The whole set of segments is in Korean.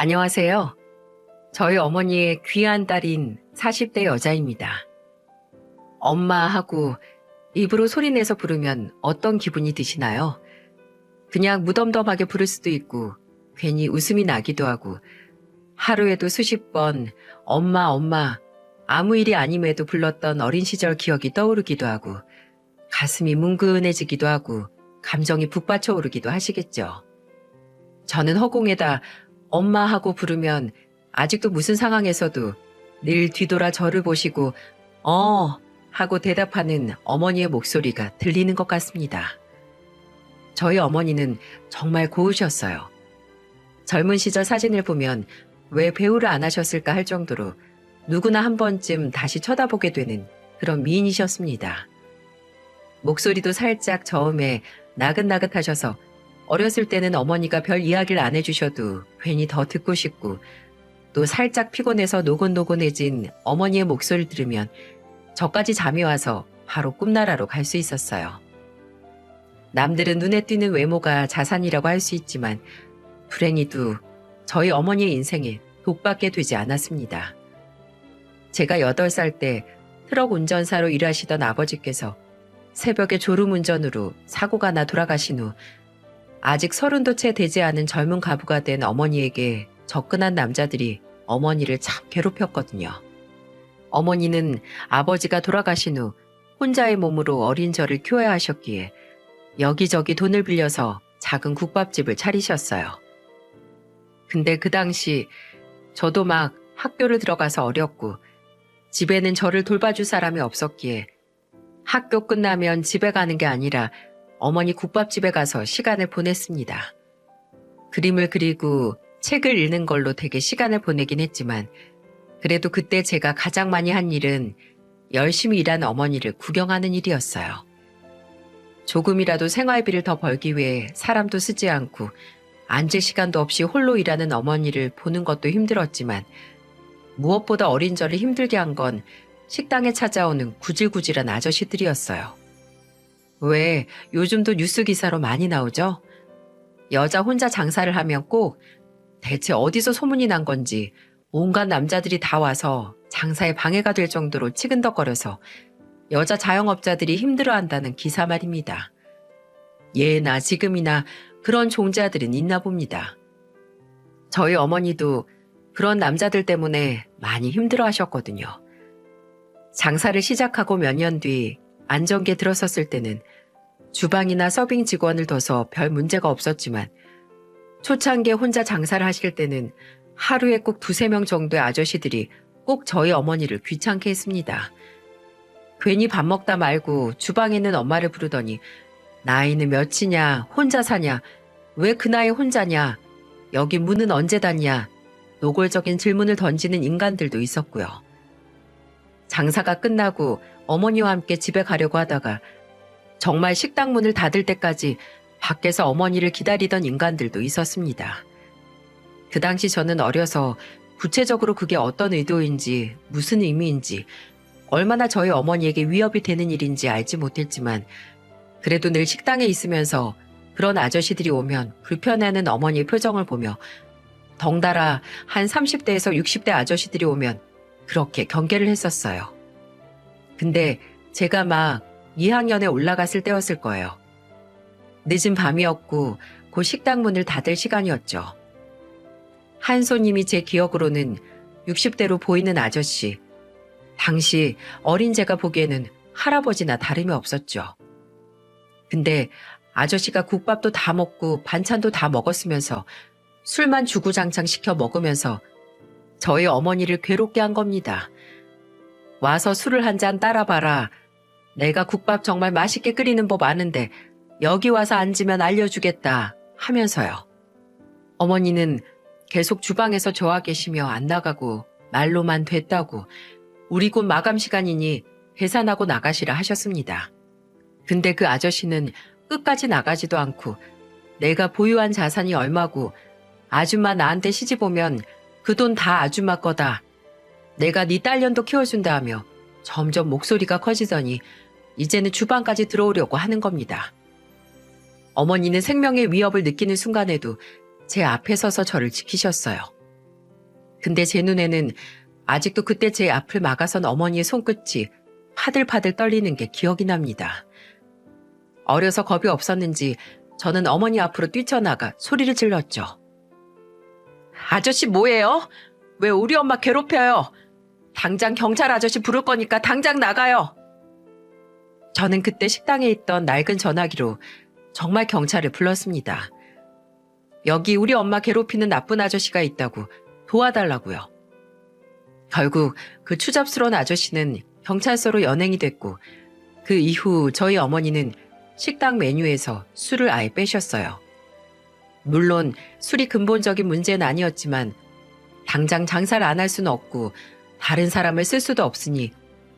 안녕하세요. 저희 어머니의 귀한 딸인 40대 여자입니다. 엄마 하고 입으로 소리내서 부르면 어떤 기분이 드시나요? 그냥 무덤덤하게 부를 수도 있고 괜히 웃음이 나기도 하고 하루에도 수십 번 엄마 엄마 아무 일이 아님에도 불렀던 어린 시절 기억이 떠오르기도 하고 가슴이 뭉근해지기도 하고 감정이 북받쳐 오르기도 하시겠죠. 저는 허공에다 엄마 하고 부르면 아직도 무슨 상황에서도 늘 뒤돌아 저를 보시고 하고 대답하는 어머니의 목소리가 들리는 것 같습니다. 저희 어머니는 정말 고우셨어요. 젊은 시절 사진을 보면 왜 배우를 안 하셨을까 할 정도로 누구나 한 번쯤 다시 쳐다보게 되는 그런 미인이셨습니다. 목소리도 살짝 저음에 나긋나긋하셔서 어렸을 때는 어머니가 별 이야기를 안 해주셔도 괜히 더 듣고 싶고 또 살짝 피곤해서 노곤노곤해진 어머니의 목소리를 들으면 저까지 잠이 와서 바로 꿈나라로 갈 수 있었어요. 남들은 눈에 띄는 외모가 자산이라고 할 수 있지만 불행히도 저희 어머니의 인생에 독밖에 되지 않았습니다. 제가 8살 때 트럭 운전사로 일하시던 아버지께서 새벽에 졸음운전으로 사고가 나 돌아가신 후 아직 30도 채 되지 않은 젊은 가부가 된 어머니에게 접근한 남자들이 어머니를 참 괴롭혔거든요. 어머니는 아버지가 돌아가신 후 혼자의 몸으로 어린 저를 키워야 하셨기에 여기저기 돈을 빌려서 작은 국밥집을 차리셨어요. 근데 그 당시 저도 막 학교를 들어가서 어렸고 집에는 저를 돌봐줄 사람이 없었기에 학교 끝나면 집에 가는 게 아니라 어머니 국밥집에 가서 시간을 보냈습니다. 그림을 그리고 책을 읽는 걸로 되게 시간을 보내긴 했지만 그래도 그때 제가 가장 많이 한 일은 열심히 일하는 어머니를 구경하는 일이었어요. 조금이라도 생활비를 더 벌기 위해 사람도 쓰지 않고 앉을 시간도 없이 홀로 일하는 어머니를 보는 것도 힘들었지만 무엇보다 어린 저를 힘들게 한 건 식당에 찾아오는 구질구질한 아저씨들이었어요. 왜 요즘도 뉴스 기사로 많이 나오죠? 여자 혼자 장사를 하면 꼭 대체 어디서 소문이 난 건지 온갖 남자들이 다 와서 장사에 방해가 될 정도로 치근덕거려서 여자 자영업자들이 힘들어한다는 기사 말입니다. 예나 지금이나 그런 종자들은 있나 봅니다. 저희 어머니도 그런 남자들 때문에 많이 힘들어하셨거든요. 장사를 시작하고 몇 년 뒤 안정기에 들어섰을 때는 주방이나 서빙 직원을 둬서 별 문제가 없었지만 초창기에 혼자 장사를 하실 때는 하루에 꼭 2-3명 정도의 아저씨들이 꼭 저희 어머니를 귀찮게 했습니다. 괜히 밥 먹다 말고 주방에 있는 엄마를 부르더니 나이는 몇이냐, 혼자 사냐, 왜 그 나이에 혼자냐, 여기 문은 언제 닫냐, 노골적인 질문을 던지는 인간들도 있었고요. 장사가 끝나고 어머니와 함께 집에 가려고 하다가 정말 식당 문을 닫을 때까지 밖에서 어머니를 기다리던 인간들도 있었습니다. 그 당시 저는 어려서 구체적으로 그게 어떤 의도인지 무슨 의미인지 얼마나 저희 어머니에게 위협이 되는 일인지 알지 못했지만 그래도 늘 식당에 있으면서 그런 아저씨들이 오면 불편해하는 어머니의 표정을 보며 덩달아 한 30대에서 60대 아저씨들이 오면 그렇게 경계를 했었어요. 근데 제가 막 2학년에 올라갔을 때였을 거예요. 늦은 밤이었고 곧 식당 문을 닫을 시간이었죠. 한 손님이 제 기억으로는 60대로 보이는 아저씨. 당시 어린 제가 보기에는 할아버지나 다름이 없었죠. 근데 아저씨가 국밥도 다 먹고 반찬도 다 먹었으면서 술만 주구장창 시켜 먹으면서 저희 어머니를 괴롭게 한 겁니다. 와서 술을 한 잔 따라봐라. 내가 국밥 정말 맛있게 끓이는 법 아는데 여기 와서 앉으면 알려주겠다 하면서요. 어머니는 계속 주방에서 저와 계시며 안 나가고 말로만 됐다고 우리 곧 마감 시간이니 계산하고 나가시라 하셨습니다. 근데 그 아저씨는 끝까지 나가지도 않고 내가 보유한 자산이 얼마고 아줌마 나한테 시집 오면 그 돈 다 아줌마 거다. 내가 네 딸년도 키워준다 하며 점점 목소리가 커지더니 이제는 주방까지 들어오려고 하는 겁니다. 어머니는 생명의 위협을 느끼는 순간에도 제 앞에 서서 저를 지키셨어요. 근데 제 눈에는 아직도 그때 제 앞을 막아선 어머니의 손끝이 파들파들 떨리는 게 기억이 납니다. 어려서 겁이 없었는지 저는 어머니 앞으로 뛰쳐나가 소리를 질렀죠. 아저씨 뭐예요? 왜 우리 엄마 괴롭혀요? 당장 경찰 아저씨 부를 거니까 당장 나가요. 저는 그때 식당에 있던 낡은 전화기로 정말 경찰을 불렀습니다. 여기 우리 엄마 괴롭히는 나쁜 아저씨가 있다고 도와달라고요. 결국 그 추잡스러운 아저씨는 경찰서로 연행이 됐고 그 이후 저희 어머니는 식당 메뉴에서 술을 아예 빼셨어요. 물론 술이 근본적인 문제는 아니었지만 당장 장사를 안 할 수는 없고 다른 사람을 쓸 수도 없으니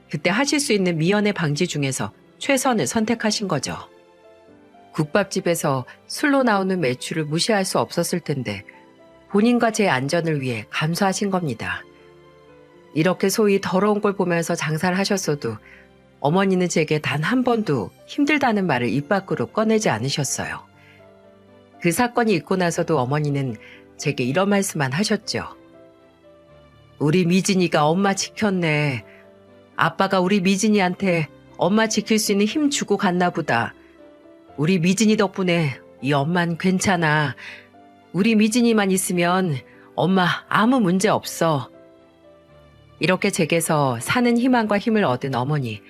그때 하실 수 있는 미연의 방지 중에서 최선을 선택하신 거죠. 국밥집에서 술로 나오는 매출을 무시할 수 없었을 텐데 본인과 제 안전을 위해 감수하신 겁니다. 이렇게 소위 더러운 걸 보면서 장사를 하셨어도 어머니는 제게 단 한 번도 힘들다는 말을 입 밖으로 꺼내지 않으셨어요. 그 사건이 있고 나서도 어머니는 제게 이런 말씀만 하셨죠. 우리 미진이가 엄마 지켰네. 아빠가 우리 미진이한테 엄마 지킬 수 있는 힘 주고 갔나 보다. 우리 미진이 덕분에 이 엄만 괜찮아. 우리 미진이만 있으면 엄마 아무 문제 없어. 이렇게 제게서 사는 희망과 힘을 얻은 어머니.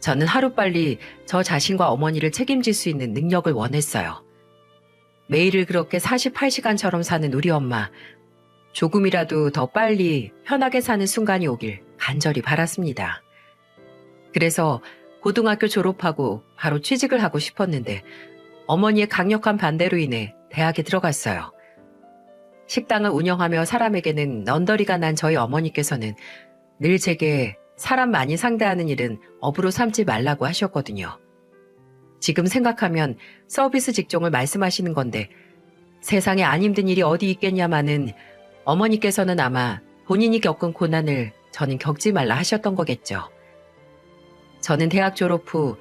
저는 하루빨리 저 자신과 어머니를 책임질 수 있는 능력을 원했어요. 매일을 그렇게 48시간처럼 사는 우리 엄마. 조금이라도 더 빨리 편하게 사는 순간이 오길 간절히 바랐습니다. 그래서 고등학교 졸업하고 바로 취직을 하고 싶었는데 어머니의 강력한 반대로 인해 대학에 들어갔어요. 식당을 운영하며 사람에게는 넌더리가 난 저희 어머니께서는 늘 제게 사람 많이 상대하는 일은 업으로 삼지 말라고 하셨거든요. 지금 생각하면 서비스 직종을 말씀하시는 건데 세상에 안 힘든 일이 어디 있겠냐마는 어머니께서는 아마 본인이 겪은 고난을 저는 겪지 말라 하셨던 거겠죠. 저는 대학 졸업 후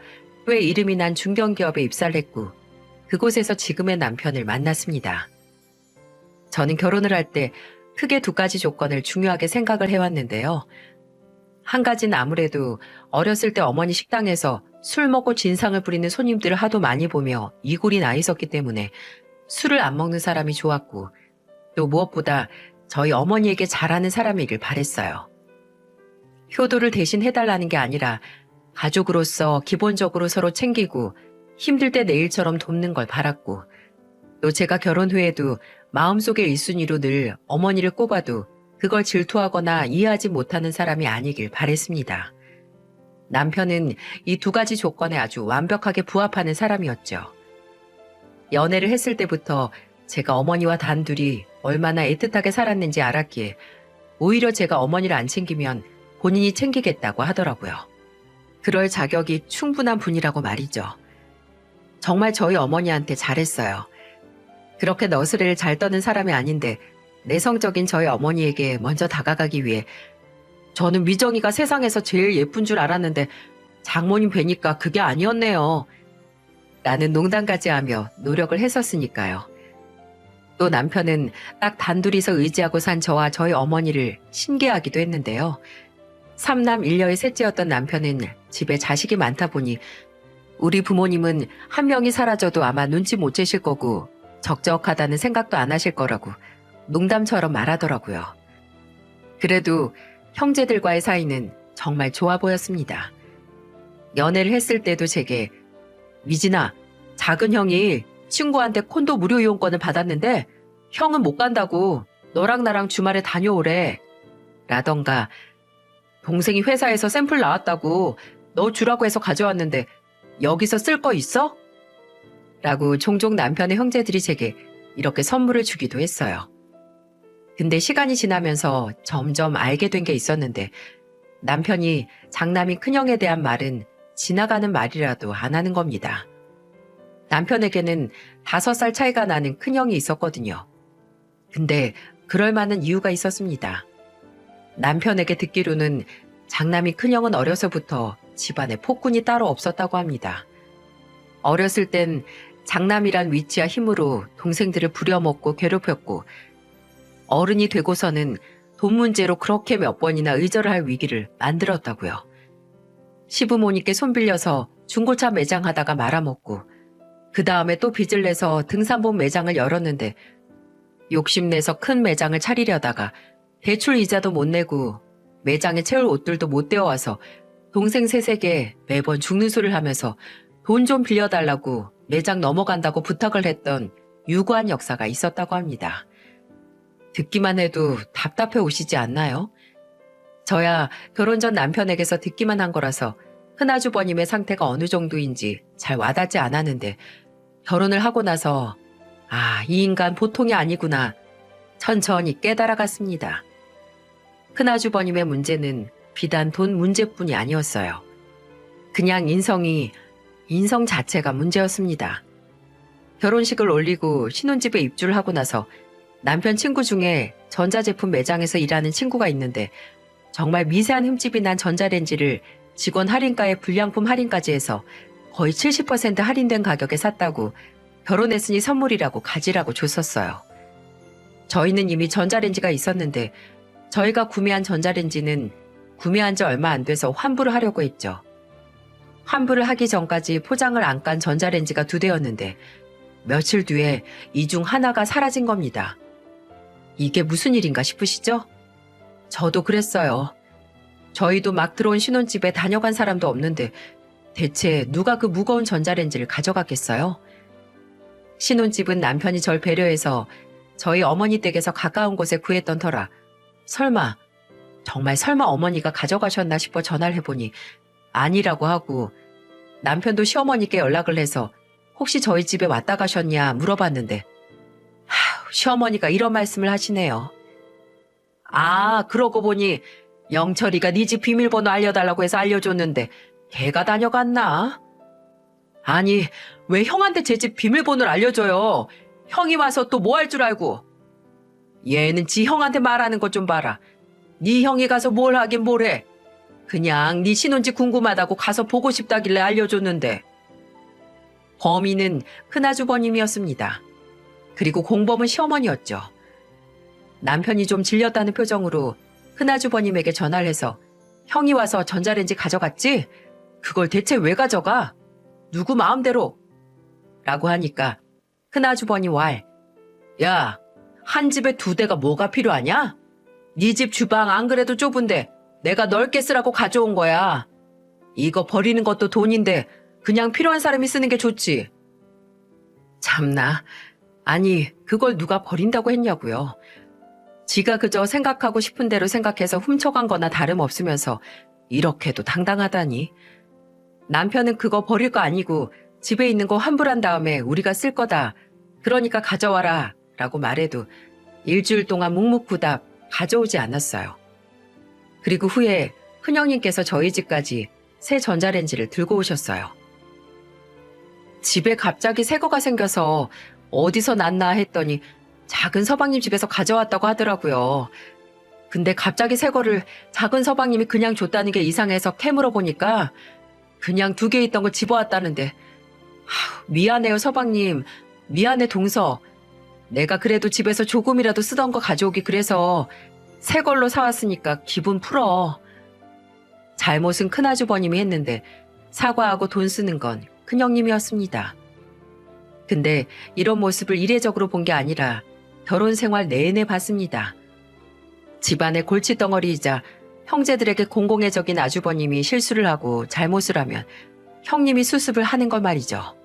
꽤 이름이 난 중견기업에 입사를 했고 그곳에서 지금의 남편을 만났습니다. 저는 결혼을 할 때 크게 두 가지 조건을 중요하게 생각을 해왔는데요. 한 가지는 아무래도 어렸을 때 어머니 식당에서 술 먹고 진상을 부리는 손님들을 하도 많이 보며 이골이 나 있었기 때문에 술을 안 먹는 사람이 좋았고 또 무엇보다 저희 어머니에게 잘하는 사람이길 바랬어요. 효도를 대신 해달라는 게 아니라 가족으로서 기본적으로 서로 챙기고 힘들 때 내 일처럼 돕는 걸 바랐고 또 제가 결혼 후에도 마음속의 1순위로 늘 어머니를 꼽아도 그걸 질투하거나 이해하지 못하는 사람이 아니길 바랬습니다. 남편은 이 두 가지 조건에 아주 완벽하게 부합하는 사람이었죠. 연애를 했을 때부터 제가 어머니와 단둘이 얼마나 애틋하게 살았는지 알았기에 오히려 제가 어머니를 안 챙기면 본인이 챙기겠다고 하더라고요. 그럴 자격이 충분한 분이라고 말이죠. 정말 저희 어머니한테 잘했어요. 그렇게 너스레를 잘 떠는 사람이 아닌데 내성적인 저희 어머니에게 먼저 다가가기 위해 저는 미정이가 세상에서 제일 예쁜 줄 알았는데 장모님 뵈니까 그게 아니었네요. 라는 농담까지 하며 노력을 했었으니까요. 또 남편은 딱 단둘이서 의지하고 산 저와 저희 어머니를 신기하기도 했는데요. 3남 1녀의 셋째였던 남편은 집에 자식이 많다 보니 우리 부모님은 한 명이 사라져도 아마 눈치 못 채실 거고 적적하다는 생각도 안 하실 거라고 농담처럼 말하더라고요. 그래도 형제들과의 사이는 정말 좋아 보였습니다. 연애를 했을 때도 제게 미진아, 작은 형이 친구한테 콘도 무료 이용권을 받았는데 형은 못 간다고 너랑 나랑 주말에 다녀오래 라던가 동생이 회사에서 샘플 나왔다고 너 주라고 해서 가져왔는데 여기서 쓸 거 있어? 라고 종종 남편의 형제들이 제게 이렇게 선물을 주기도 했어요. 근데 시간이 지나면서 점점 알게 된 게 있었는데 남편이 장남인 큰형에 대한 말은 지나가는 말이라도 안 하는 겁니다. 남편에게는 5살 차이가 나는 큰형이 있었거든요. 근데 그럴 만한 이유가 있었습니다. 남편에게 듣기로는 장남인 큰형은 어려서부터 집안에 폭군이 따로 없었다고 합니다. 어렸을 땐 장남이란 위치와 힘으로 동생들을 부려먹고 괴롭혔고 어른이 되고서는 돈 문제로 그렇게 몇 번이나 의절을 할 위기를 만들었다고요. 시부모님께 손 빌려서 중고차 매장 하다가 말아먹고 그 다음에 또 빚을 내서 등산복 매장을 열었는데 욕심내서 큰 매장을 차리려다가 대출 이자도 못 내고 매장에 채울 옷들도 못 떼어와서 동생 셋에게 매번 죽는 소리를 하면서 돈 좀 빌려달라고 매장 넘어간다고 부탁을 했던 유구한 역사가 있었다고 합니다. 듣기만 해도 답답해 오시지 않나요? 저야 결혼 전 남편에게서 듣기만 한 거라서 큰아주버님의 상태가 어느 정도인지 잘 와닿지 않았는데 결혼을 하고 나서 이 인간 보통이 아니구나 천천히 깨달아갔습니다. 큰아주버님의 문제는 비단 돈 문제뿐이 아니었어요. 그냥 인성 자체가 문제였습니다. 결혼식을 올리고 신혼집에 입주를 하고 나서 남편 친구 중에 전자제품 매장에서 일하는 친구가 있는데 정말 미세한 흠집이 난 전자레인지를 직원 할인가에 불량품 할인까지 해서 거의 70% 할인된 가격에 샀다고 결혼했으니 선물이라고 가지라고 줬었어요. 저희는 이미 전자레인지가 있었는데 저희가 구매한 전자레인지는 구매한 지 얼마 안 돼서 환불을 하려고 했죠. 환불을 하기 전까지 포장을 안 깐 전자레인지가 2대였는데 며칠 뒤에 이 중 하나가 사라진 겁니다. 이게 무슨 일인가 싶으시죠? 저도 그랬어요. 저희도 막 들어온 신혼집에 다녀간 사람도 없는데 대체 누가 그 무거운 전자레인지를 가져갔겠어요? 신혼집은 남편이 절 배려해서 저희 어머니 댁에서 가까운 곳에 구했던 터라 정말 설마 어머니가 가져가셨나 싶어 전화를 해보니 아니라고 하고 남편도 시어머니께 연락을 해서 혹시 저희 집에 왔다 가셨냐 물어봤는데 시어머니가 이런 말씀을 하시네요. 그러고 보니 영철이가 네 집 비밀번호 알려달라고 해서 알려줬는데 걔가 다녀갔나? 아니 왜 형한테 제 집 비밀번호를 알려줘요? 형이 와서 또 뭐 할 줄 알고. 얘는 지 형한테 말하는 것 좀 봐라. 네 형이 가서 뭘 하긴 뭘 해. 그냥 네 신혼집 궁금하다고 가서 보고 싶다길래 알려줬는데. 범인은 큰아주버님이었습니다. 그리고 공범은 시어머니였죠. 남편이 좀 질렸다는 표정으로 큰아주버님에게 전화를 해서 형이 와서 전자레인지 가져갔지? 그걸 대체 왜 가져가? 누구 마음대로? 라고 하니까 큰아주버님 야, 한 집에 2대가 뭐가 필요하냐? 네 집 주방 안 그래도 좁은데 내가 넓게 쓰라고 가져온 거야. 이거 버리는 것도 돈인데 그냥 필요한 사람이 쓰는 게 좋지. 참나. 아니, 그걸 누가 버린다고 했냐고요. 지가 그저 생각하고 싶은 대로 생각해서 훔쳐간 거나 다름없으면서 이렇게도 당당하다니. 남편은 그거 버릴 거 아니고 집에 있는 거 환불한 다음에 우리가 쓸 거다. 그러니까 가져와라 라고 말해도 일주일 동안 묵묵부답 가져오지 않았어요. 그리고 후에 큰형님께서 저희 집까지 새 전자레인지를 들고 오셨어요. 집에 갑자기 새 거가 생겨서 어디서 났나 했더니 작은 서방님 집에서 가져왔다고 하더라고요. 근데 갑자기 새 거를 작은 서방님이 그냥 줬다는 게 이상해서 캐물어 보니까 그냥 2개 있던 걸 집어왔다는데 미안해요 서방님. 미안해 동서. 내가 그래도 집에서 조금이라도 쓰던 거 가져오기 그래서 새 걸로 사왔으니까 기분 풀어. 잘못은 큰아주버님이 했는데 사과하고 돈 쓰는 건 큰형님이었습니다. 근데 이런 모습을 이례적으로 본 게 아니라 결혼 생활 내내 봤습니다. 집안의 골칫덩어리이자 형제들에게 공공의적인 아주버님이 실수를 하고 잘못을 하면 형님이 수습을 하는 걸 말이죠.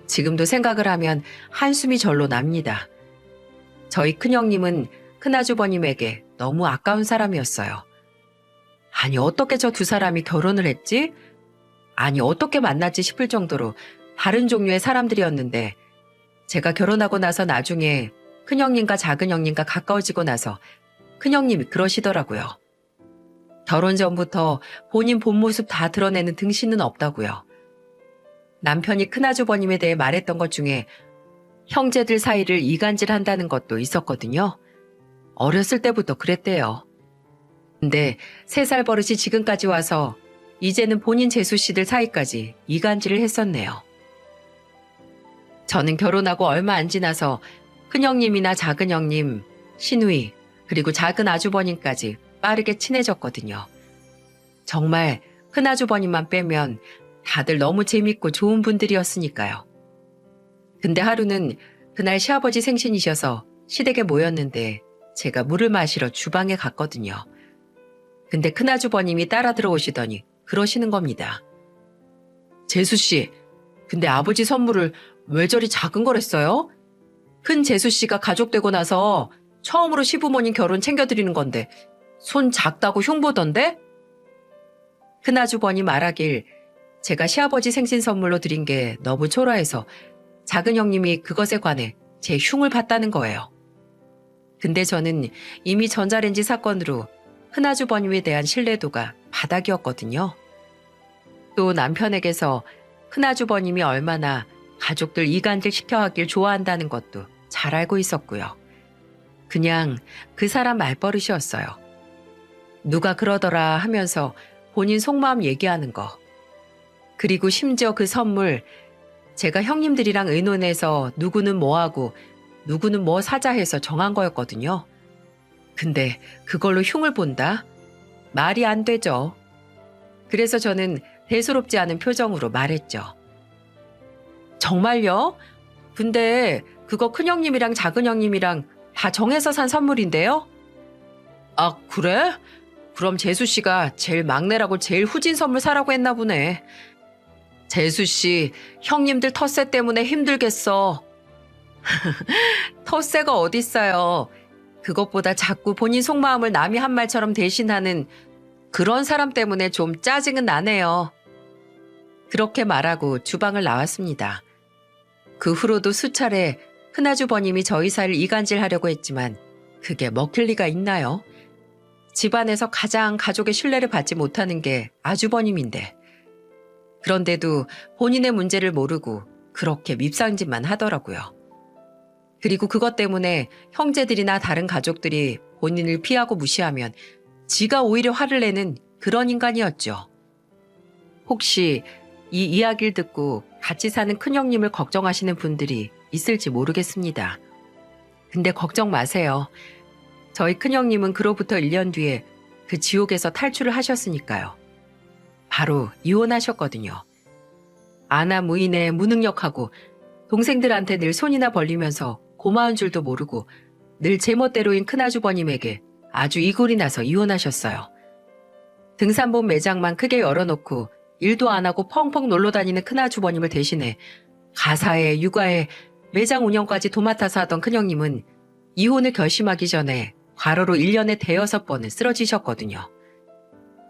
지금도 생각을 하면 한숨이 절로 납니다. 저희 큰형님은 큰아주버님에게 너무 아까운 사람이었어요. 아니 어떻게 저 2사람이 결혼을 했지? 아니 어떻게 만났지 싶을 정도로 다른 종류의 사람들이었는데 제가 결혼하고 나서 나중에 큰형님과 작은형님과 가까워지고 나서 큰형님이 그러시더라고요. 결혼 전부터 본인 본 모습 다 드러내는 등신은 없다고요. 남편이 큰아주버님에 대해 말했던 것 중에 형제들 사이를 이간질한다는 것도 있었거든요. 어렸을 때부터 그랬대요. 근데 3살 버릇이 지금까지 와서 이제는 본인 재수씨들 사이까지 이간질을 했었네요. 저는 결혼하고 얼마 안 지나서 큰형님이나 작은형님, 시누이, 그리고 작은 아주버님까지 빠르게 친해졌거든요. 정말 큰아주버님만 빼면 다들 너무 재밌고 좋은 분들이었으니까요. 근데 하루는 그날 시아버지 생신이셔서 시댁에 모였는데 제가 물을 마시러 주방에 갔거든요. 근데 큰아주버님이 따라 들어오시더니 그러시는 겁니다. 재수씨, 근데 아버지 선물을 왜 저리 작은 거랬어요? 큰 재수씨가 가족 되고 나서 처음으로 시부모님 결혼 챙겨드리는 건데 손 작다고 흉보던데? 큰아주버니 말하길 제가 시아버지 생신 선물로 드린 게 너무 초라해서 작은 형님이 그것에 관해 제 흉을 봤다는 거예요. 근데 저는 이미 전자레인지 사건으로 큰아주버님에 대한 신뢰도가 바닥이었거든요. 또 남편에게서 큰아주버님이 얼마나 가족들 이간질 시켜 하길 좋아한다는 것도 잘 알고 있었고요. 그냥 그 사람 말버릇이었어요. 누가 그러더라 하면서 본인 속마음 얘기하는 거. 그리고 심지어 그 선물 제가 형님들이랑 의논해서 누구는 뭐 하고 누구는 뭐 사자 해서 정한 거였거든요. 근데 그걸로 흉을 본다? 말이 안 되죠. 그래서 저는 대수롭지 않은 표정으로 말했죠. 정말요? 근데 그거 큰형님이랑 작은형님이랑 다 정해서 산 선물인데요? 아, 그래? 그럼 재수씨가 제일 막내라고 제일 후진 선물 사라고 했나 보네. 재수씨, 형님들 텃세 때문에 힘들겠어. 텃세가 어딨어요. 그것보다 자꾸 본인 속마음을 남이 한 말처럼 대신하는 그런 사람 때문에 좀 짜증은 나네요. 그렇게 말하고 주방을 나왔습니다. 그 후로도 수차례 큰아주버님이 저희 사이를 이간질하려고 했지만 그게 먹힐 리가 있나요? 집안에서 가장 가족의 신뢰를 받지 못하는 게 아주버님인데. 그런데도 본인의 문제를 모르고 그렇게 밉상짓만 하더라고요. 그리고 그것 때문에 형제들이나 다른 가족들이 본인을 피하고 무시하면 지가 오히려 화를 내는 그런 인간이었죠. 혹시 이 이야기를 듣고 같이 사는 큰형님을 걱정하시는 분들이 있을지 모르겠습니다. 근데 걱정 마세요. 저희 큰형님은 그로부터 1년 뒤에 그 지옥에서 탈출을 하셨으니까요. 바로 이혼하셨거든요. 아나무인에 무능력하고 동생들한테 늘 손이나 벌리면서 고마운 줄도 모르고 늘 제멋대로인 큰아주버님에게 아주 이골이 나서 이혼하셨어요. 등산복 매장만 크게 열어놓고 일도 안 하고 펑펑 놀러 다니는 큰아주버님을 대신해 가사에 육아에 매장 운영까지 도맡아서 하던 큰형님은 이혼을 결심하기 전에 과로로 1년에 대여섯 번을 쓰러지셨거든요.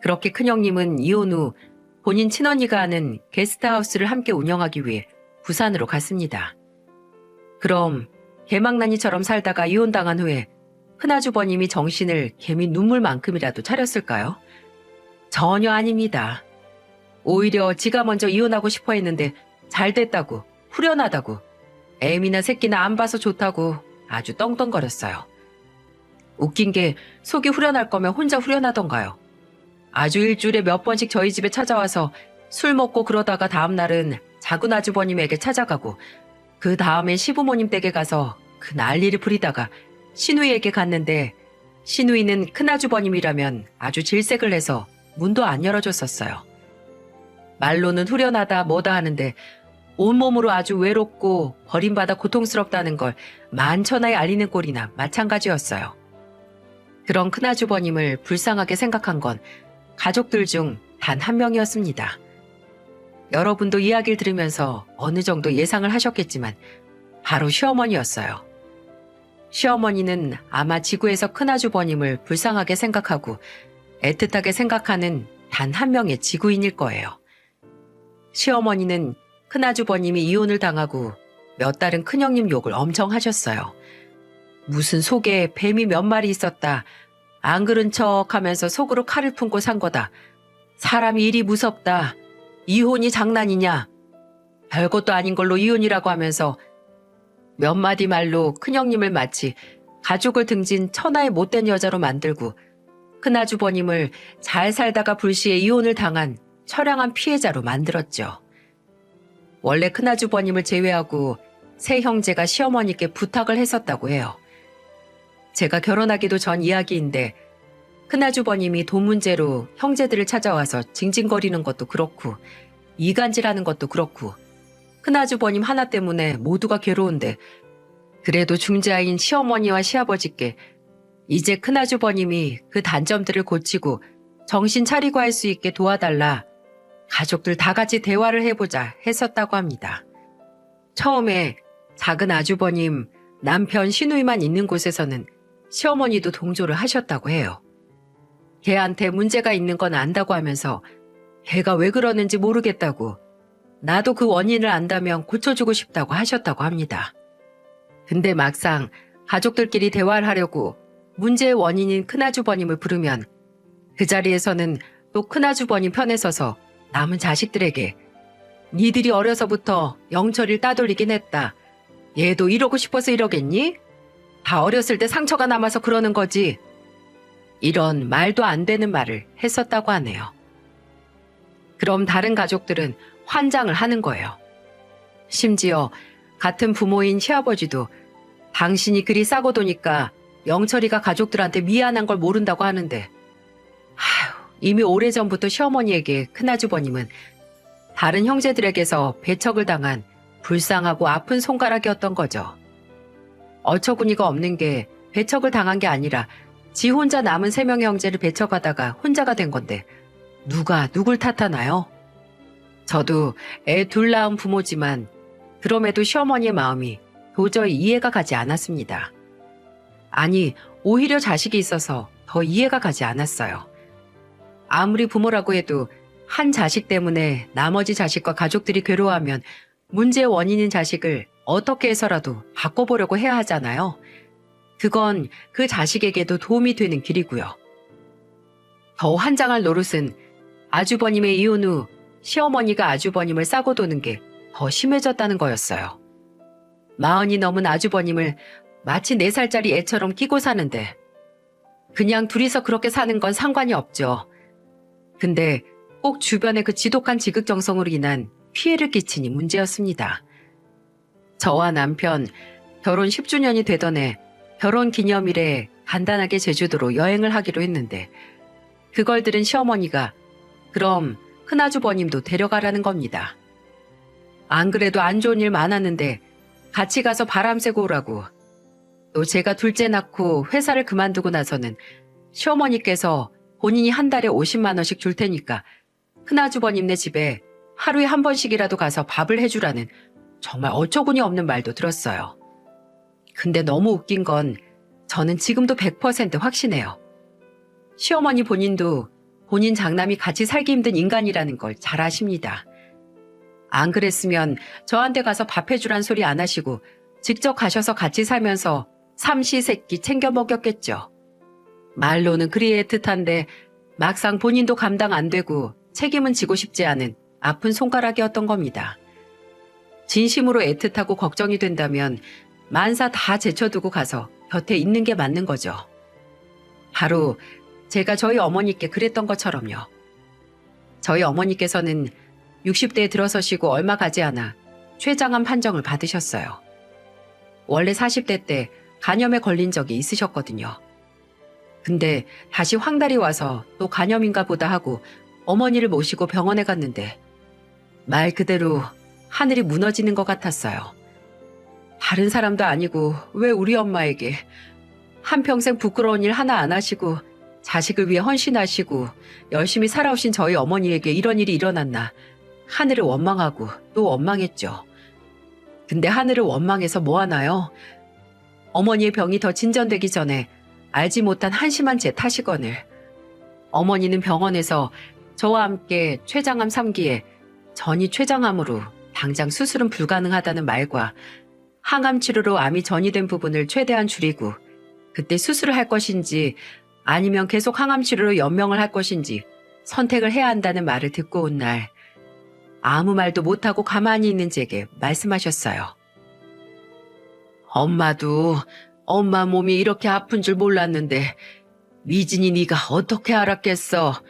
그렇게 큰형님은 이혼 후 본인 친언니가 하는 게스트하우스를 함께 운영하기 위해 부산으로 갔습니다. 그럼 개망난이처럼 살다가 이혼당한 후에 큰아주버님이 정신을 개미 눈물만큼이라도 차렸을까요? 전혀 아닙니다. 오히려 지가 먼저 이혼하고 싶어 했는데 잘 됐다고, 후련하다고, 애미나 새끼나 안 봐서 좋다고 아주 떵떵거렸어요. 웃긴 게 속이 후련할 거면 혼자 후련하던가요. 아주 일주일에 몇 번씩 저희 집에 찾아와서 술 먹고 그러다가 다음날은 작은 아주버님에게 찾아가고 그 다음엔 시부모님 댁에 가서 그 난리를 부리다가 시누이에게 갔는데 시누이는 큰아주버님이라면 아주 질색을 해서 문도 안 열어줬었어요. 말로는 후련하다 뭐다 하는데 온몸으로 아주 외롭고 버림받아 고통스럽다는 걸 만천하에 알리는 꼴이나 마찬가지였어요. 그런 큰아주버님을 불쌍하게 생각한 건 가족들 중 단 한 명이었습니다. 여러분도 이야기를 들으면서 어느 정도 예상을 하셨겠지만 바로 시어머니였어요. 시어머니는 아마 지구에서 큰아주버님을 불쌍하게 생각하고 애틋하게 생각하는 단 한 명의 지구인일 거예요. 시어머니는 큰아주버님이 이혼을 당하고 몇 달은 큰형님 욕을 엄청 하셨어요. 무슨 속에 뱀이 몇 마리 있었다. 안 그런 척 하면서 속으로 칼을 품고 산 거다. 사람이 일이 무섭다. 이혼이 장난이냐. 별것도 아닌 걸로 이혼이라고 하면서 몇 마디 말로 큰형님을 마치 가족을 등진 천하의 못된 여자로 만들고 큰아주버님을 잘 살다가 불시에 이혼을 당한 처량한 피해자로 만들었죠. 원래 큰아주버님을 제외하고 세 형제가 시어머니께 부탁을 했었다고 해요. 제가 결혼하기도 전 이야기인데 큰아주버님이 돈 문제로 형제들을 찾아와서 징징거리는 것도 그렇고 이간질하는 것도 그렇고 큰아주버님 하나 때문에 모두가 괴로운데 그래도 중자인 시어머니와 시아버지께 이제 큰아주버님이 그 단점들을 고치고 정신 차리고 할 수 있게 도와달라 가족들 다 같이 대화를 해보자 했었다고 합니다. 처음에 작은 아주버님 남편 시누이만 있는 곳에서는 시어머니도 동조를 하셨다고 해요. 걔한테 문제가 있는 건 안다고 하면서 걔가 왜 그러는지 모르겠다고 나도 그 원인을 안다면 고쳐주고 싶다고 하셨다고 합니다. 근데 막상 가족들끼리 대화를 하려고 문제의 원인인 큰아주버님을 부르면 그 자리에서는 또 큰아주버님 편에 서서 남은 자식들에게 니들이 어려서부터 영철이를 따돌리긴 했다. 얘도 이러고 싶어서 이러겠니? 다 어렸을 때 상처가 남아서 그러는 거지. 이런 말도 안 되는 말을 했었다고 하네요. 그럼 다른 가족들은 환장을 하는 거예요. 심지어 같은 부모인 시아버지도 당신이 그리 싸고 도니까 영철이가 가족들한테 미안한 걸 모른다고 하는데 이미 오래전부터 시어머니에게 큰아주버님은 다른 형제들에게서 배척을 당한 불쌍하고 아픈 손가락이었던 거죠. 어처구니가 없는 게 배척을 당한 게 아니라 지 혼자 남은 3명의 형제를 배척하다가 혼자가 된 건데 누가 누굴 탓하나요? 저도 애 둘 낳은 부모지만 그럼에도 시어머니의 마음이 도저히 이해가 가지 않았습니다. 아니, 오히려 자식이 있어서 더 이해가 가지 않았어요. 아무리 부모라고 해도 한 자식 때문에 나머지 자식과 가족들이 괴로워하면 문제의 원인인 자식을 어떻게 해서라도 바꿔보려고 해야 하잖아요. 그건 그 자식에게도 도움이 되는 길이고요. 더 환장할 노릇은 아주버님의 이혼 후 시어머니가 아주버님을 싸고 도는 게 더 심해졌다는 거였어요. 40이 넘은 아주버님을 마치 4살짜리 애처럼 끼고 사는데 그냥 둘이서 그렇게 사는 건 상관이 없죠. 근데 꼭 주변의 그 지독한 지극정성으로 인한 피해를 끼치니 문제였습니다. 저와 남편 결혼 10주년이 되던 해 결혼 기념일에 간단하게 제주도로 여행을 하기로 했는데 그걸 들은 시어머니가 그럼 큰아주버님도 데려가라는 겁니다. 안 그래도 안 좋은 일 많았는데 같이 가서 바람 쐬고 오라고. 또 제가 둘째 낳고 회사를 그만두고 나서는 시어머니께서 본인이 한 달에 50만 원씩 줄 테니까 큰아주버님네 집에 하루에 한 번씩이라도 가서 밥을 해주라는 정말 어처구니 없는 말도 들었어요. 근데 너무 웃긴 건 저는 지금도 100% 확신해요. 시어머니 본인도 본인 장남이 같이 살기 힘든 인간이라는 걸 잘 아십니다. 안 그랬으면 저한테 가서 밥 해주란 소리 안 하시고 직접 가셔서 같이 살면서 삼시세끼 챙겨 먹였겠죠. 말로는 그리 애틋한데 막상 본인도 감당 안 되고 책임은 지고 싶지 않은 아픈 손가락이었던 겁니다. 진심으로 애틋하고 걱정이 된다면 만사 다 제쳐두고 가서 곁에 있는 게 맞는 거죠. 바로 제가 저희 어머니께 그랬던 것처럼요. 저희 어머니께서는 60대에 들어서시고 얼마 가지 않아 췌장암 판정을 받으셨어요. 원래 40대 때 간염에 걸린 적이 있으셨거든요. 근데 다시 황달이 와서 또 간염인가 보다 하고 어머니를 모시고 병원에 갔는데 말 그대로 하늘이 무너지는 것 같았어요. 다른 사람도 아니고 왜 우리 엄마에게 한평생 부끄러운 일 하나 안 하시고 자식을 위해 헌신하시고 열심히 살아오신 저희 어머니에게 이런 일이 일어났나 하늘을 원망하고 또 원망했죠. 근데 하늘을 원망해서 뭐 하나요? 어머니의 병이 더 진전되기 전에 알지 못한 한심한 제 탓이거늘. 어머니는 병원에서 저와 함께 췌장암 3기에 전이 췌장암으로 당장 수술은 불가능하다는 말과 항암 치료로 암이 전이된 부분을 최대한 줄이고 그때 수술을 할 것인지 아니면 계속 항암 치료로 연명을 할 것인지 선택을 해야 한다는 말을 듣고 온 날 아무 말도 못하고 가만히 있는 제게 말씀하셨어요. 엄마도 엄마 몸이 이렇게 아픈 줄 몰랐는데 미진이 네가 어떻게 알았겠어.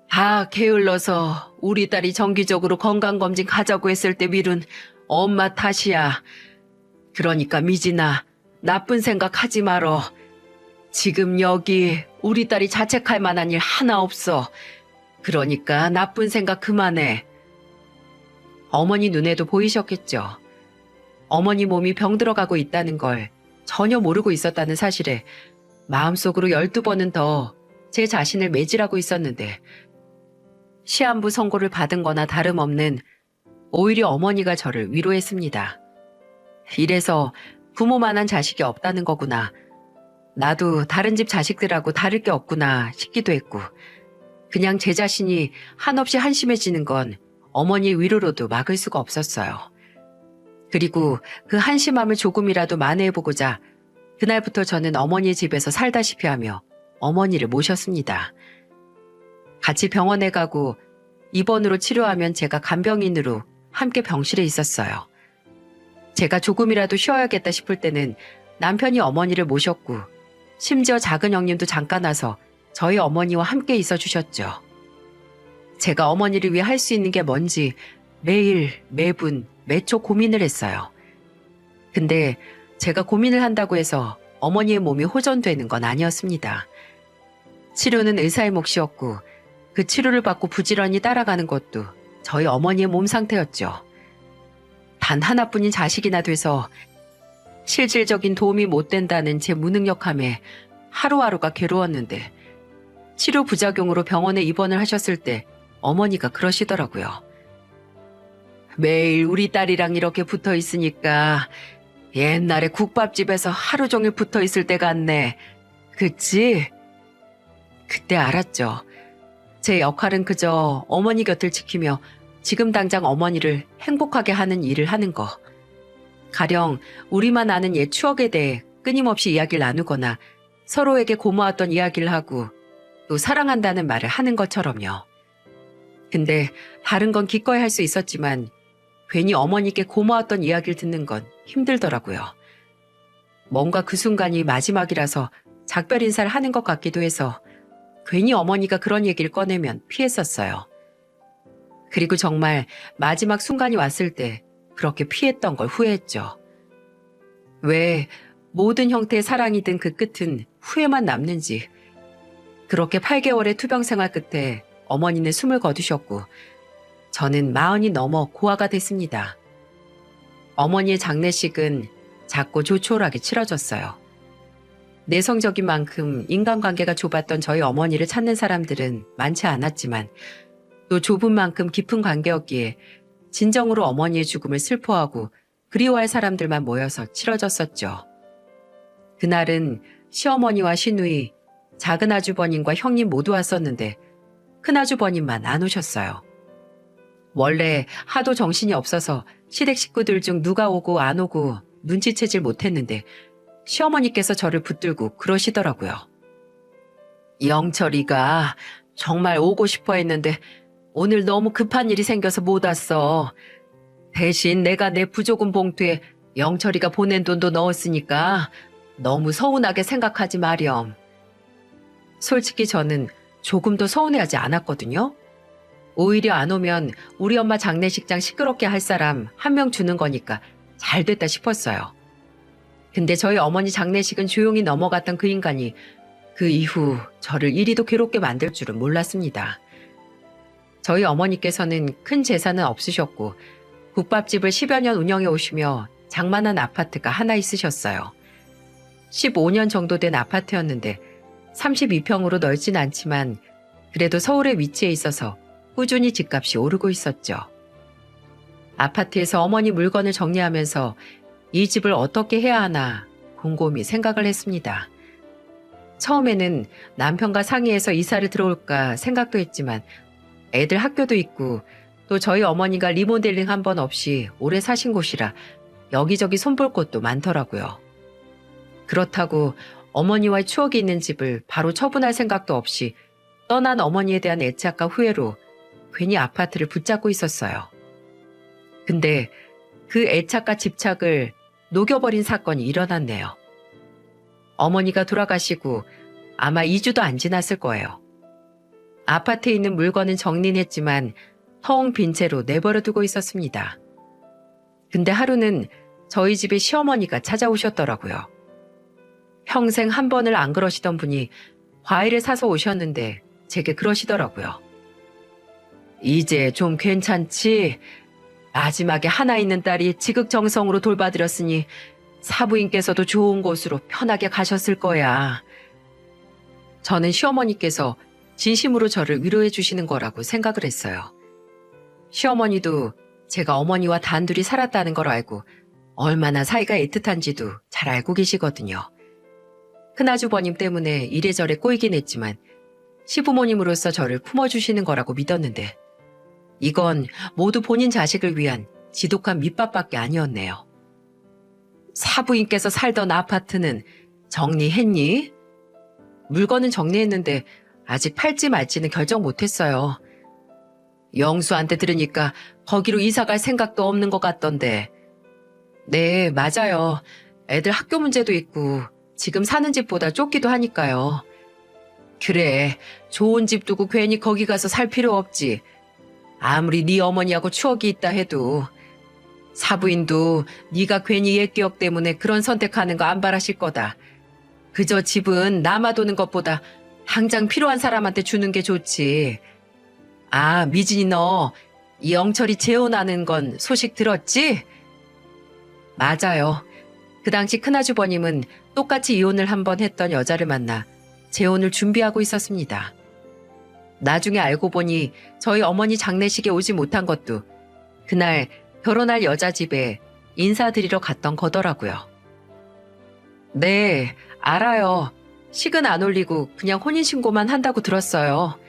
다 게을러서 우리 딸이 정기적으로 건강검진 가자고 했을 때 미룬 엄마 탓이야. 그러니까 미진아 나쁜 생각 하지 말어. 지금 여기 우리 딸이 자책할 만한 일 하나 없어. 그러니까 나쁜 생각 그만해. 어머니 눈에도 보이셨겠죠. 어머니 몸이 병들어가고 있다는 걸 전혀 모르고 있었다는 사실에 마음속으로 12번은 더 제 자신을 매질하고 있었는데 시한부 선고를 받은 거나 다름없는 오히려 어머니가 저를 위로했습니다. 이래서 부모만한 자식이 없다는 거구나. 나도 다른 집 자식들하고 다를 게 없구나 싶기도 했고 그냥 제 자신이 한없이 한심해지는 건 어머니의 위로로도 막을 수가 없었어요. 그리고 그 한심함을 조금이라도 만회해보고자 그날부터 저는 어머니의 집에서 살다시피 하며 어머니를 모셨습니다. 같이 병원에 가고 입원으로 치료하면 제가 간병인으로 함께 병실에 있었어요. 제가 조금이라도 쉬어야겠다 싶을 때는 남편이 어머니를 모셨고 심지어 작은 형님도 잠깐 와서 저희 어머니와 함께 있어 주셨죠. 제가 어머니를 위해 할 수 있는 게 뭔지 매일, 매분, 매초 고민을 했어요. 근데 제가 고민을 한다고 해서 어머니의 몸이 호전되는 건 아니었습니다. 치료는 의사의 몫이었고 그 치료를 받고 부지런히 따라가는 것도 저희 어머니의 몸 상태였죠. 단 하나뿐인 자식이나 돼서 실질적인 도움이 못 된다는 제 무능력함에 하루하루가 괴로웠는데 치료 부작용으로 병원에 입원을 하셨을 때 어머니가 그러시더라고요. 매일 우리 딸이랑 이렇게 붙어 있으니까 옛날에 국밥집에서 하루 종일 붙어 있을 때 같네. 그치? 그때 알았죠. 제 역할은 그저 어머니 곁을 지키며 지금 당장 어머니를 행복하게 하는 일을 하는 거. 가령 우리만 아는 옛 추억에 대해 끊임없이 이야기를 나누거나 서로에게 고마웠던 이야기를 하고 또 사랑한다는 말을 하는 것처럼요. 근데 다른 건 기꺼이 할 수 있었지만 괜히 어머니께 고마웠던 이야기를 듣는 건 힘들더라고요. 뭔가 그 순간이 마지막이라서 작별 인사를 하는 것 같기도 해서 괜히 어머니가 그런 얘기를 꺼내면 피했었어요. 그리고 정말 마지막 순간이 왔을 때 그렇게 피했던 걸 후회했죠. 왜 모든 형태의 사랑이든 그 끝은 후회만 남는지. 그렇게 8개월의 투병 생활 끝에 어머니는 숨을 거두셨고 저는 40이 넘어 고아가 됐습니다. 어머니의 장례식은 작고 조촐하게 치러졌어요. 내성적인 만큼 인간관계가 좁았던 저희 어머니를 찾는 사람들은 많지 않았지만 또 좁은 만큼 깊은 관계였기에 진정으로 어머니의 죽음을 슬퍼하고 그리워할 사람들만 모여서 치러졌었죠. 그날은 시어머니와 시누이, 작은 아주버님과 형님 모두 왔었는데 큰 아주버님만 안 오셨어요. 원래 하도 정신이 없어서 시댁 식구들 중 누가 오고 안 오고 눈치채질 못했는데 시어머니께서 저를 붙들고 그러시더라고요. 영철이가 정말 오고 싶어 했는데 오늘 너무 급한 일이 생겨서 못 왔어. 대신 내가 내 부조금 봉투에 영철이가 보낸 돈도 넣었으니까 너무 서운하게 생각하지 마렴. 솔직히 저는 조금도 서운해하지 않았거든요. 오히려 안 오면 우리 엄마 장례식장 시끄럽게 할 사람 한 명 주는 거니까 잘 됐다 싶었어요. 근데 저희 어머니 장례식은 조용히 넘어갔던 그 인간이 그 이후 저를 이리도 괴롭게 만들 줄은 몰랐습니다. 저희 어머니께서는 큰 재산은 없으셨고 국밥집을 10여 년 운영해 오시며 장만한 아파트가 하나 있으셨어요. 15년 정도 된 아파트였는데 32평으로 넓진 않지만 그래도 서울에 위치해 있어서 꾸준히 집값이 오르고 있었죠. 아파트에서 어머니 물건을 정리하면서 이 집을 어떻게 해야 하나 곰곰이 생각을 했습니다. 처음에는 남편과 상의해서 이사를 들어올까 생각도 했지만 애들 학교도 있고 또 저희 어머니가 리모델링 한 번 없이 오래 사신 곳이라 여기저기 손볼 곳도 많더라고요. 그렇다고 어머니와의 추억이 있는 집을 바로 처분할 생각도 없이 떠난 어머니에 대한 애착과 후회로 괜히 아파트를 붙잡고 있었어요. 근데 그 애착과 집착을 녹여버린 사건이 일어났네요. 어머니가 돌아가시고 아마 2주도 안 지났을 거예요. 아파트에 있는 물건은 정리는 했지만 텅 빈 채로 내버려 두고 있었습니다. 근데 하루는 저희 집에 시어머니가 찾아오셨더라고요. 평생 한 번을 안 그러시던 분이 과일을 사서 오셨는데 제게 그러시더라고요. 이제 좀 괜찮지? 마지막에 하나 있는 딸이 지극정성으로 돌봐드렸으니 사부인께서도 좋은 곳으로 편하게 가셨을 거야. 저는 시어머니께서 진심으로 저를 위로해 주시는 거라고 생각을 했어요. 시어머니도 제가 어머니와 단둘이 살았다는 걸 알고 얼마나 사이가 애틋한지도 잘 알고 계시거든요. 큰아주버님 때문에 이래저래 꼬이긴 했지만 시부모님으로서 저를 품어주시는 거라고 믿었는데 이건 모두 본인 자식을 위한 지독한 밑밥밖에 아니었네요. 사부인께서 살던 아파트는 정리했니? 물건은 정리했는데 아직 팔지 말지는 결정 못했어요. 영수한테 들으니까 거기로 이사갈 생각도 없는 것 같던데. 네, 맞아요. 애들 학교 문제도 있고 지금 사는 집보다 좁기도 하니까요. 그래, 좋은 집 두고 괜히 거기 가서 살 필요 없지. 아무리 네 어머니하고 추억이 있다 해도 사부인도 네가 괜히 옛 기억 때문에 그런 선택하는 거 안 바라실 거다. 그저 집은 남아도는 것보다 당장 필요한 사람한테 주는 게 좋지. 아, 미진이 너 이 영철이 재혼하는 건 소식 들었지? 맞아요. 그 당시 큰아주버님은 똑같이 이혼을 한번 했던 여자를 만나 재혼을 준비하고 있었습니다. 나중에 알고 보니 저희 어머니 장례식에 오지 못한 것도 그날 결혼할 여자 집에 인사드리러 갔던 거더라고요. 네, 알아요. 식은 안 올리고 그냥 혼인신고만 한다고 들었어요.